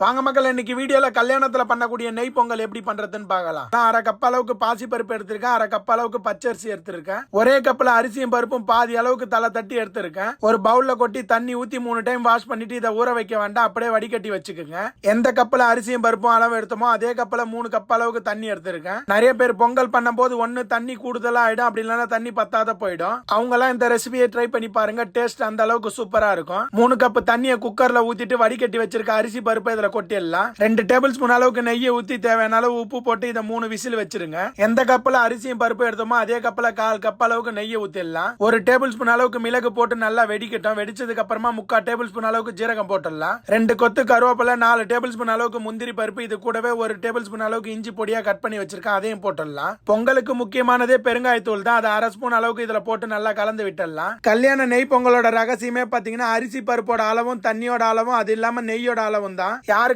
வாங்க மக்கள், இன்னைக்கு வீடியோல கல்யாணத்துல பண்ணக்கூடிய நெய் பொங்கல் எப்படி பண்றதுன்னு பார்க்கலாம். நான் அரை கப் அளவுக்கு பாசி பருப்பு எடுத்திருக்கேன், அரை கப் அளவுக்கு பச்சரிசி எடுத்திருக்கேன், ஒரே கப்ல அரிசியும் பருப்பும் பாதி அளவுக்கு தலை தட்டி எடுத்திருக்கேன். ஒரு பவுல்ல கொட்டி தண்ணி ஊத்தி 3 டைம் வாஷ் பண்ணிட்டு இதை ஊற வைக்க வேண்டாம், அப்படியே வடிகட்டி வச்சுக்கோங்க. எந்த கப்ல அரிசியும் பருப்பும் அளவு எடுத்தோமோ அதே கப்ல 3 கப் அளவுக்கு தண்ணி எடுத்திருக்கேன். நிறைய பேர் பொங்கல் பண்ணும் போது ஒண்ணு தண்ணி கூடுதலா ஆயிடும், அப்படி இல்லைன்னா தண்ணி பத்தாத போயிடும். அவங்க எல்லாம் இந்த ரெசிபியை ட்ரை பண்ணி பாருங்க, டேஸ்ட் அந்த அளவுக்கு சூப்பரா இருக்கும். 3 கப் தண்ணியை குக்கர்ல ஊத்திட்டு வடிகட்டி வச்சிருக்க அரிசி பருப்பு இதுல கொட்டிடலாம். 2 டேபிள் ஸ்பூன் அளவுக்கு நெய்யை ஊத்தி தேவையான அளவு உப்பு போட்டு இதை 3 விசில் வச்சிருங்க. எந்த கப்ல அரிசியும் பருப்பு எடுத்தோமோ அதே கப்ல 1/4 கப் அளவுக்கு நெய்யை ஊத்திடலாம். 1 டேபிள் ஸ்பூன் அளவுக்கு மிளகு போட்டு நல்லா வெடிக்கட்டும். வெடிச்சதுக்கு அப்புறமா 3/4 டேபிள் ஸ்பூன் அளவுக்கு ஜீரகம் போட்டுடலாம். 2 கொத்து கருவேப்பிலை, 4 டேபிள் ஸ்பூன் அளவுக்கு முந்திரி பருப்பு, இது கூடவே 1 டேபிள் ஸ்பூன் அளவுக்கு இஞ்சி பொடியா கட் பண்ணி வச்சிருக்கேன், அதையும் போட்டுடலாம். பொங்கலுக்கு முக்கியமானதே பெருங்காயத்தூள் தான், அதை 1/2 ஸ்பூன் அளவுக்கு இதுல போட்டு நல்லா கலந்து விட்டுடலாம். கல்யாண நெய் பொங்கலோட ரகசியமே பாத்தீங்கன்னா அரிசி பருப்போட அளவும் தண்ணியோட அளவும், அது இல்லாம நெய்யோட அளவும் தான்.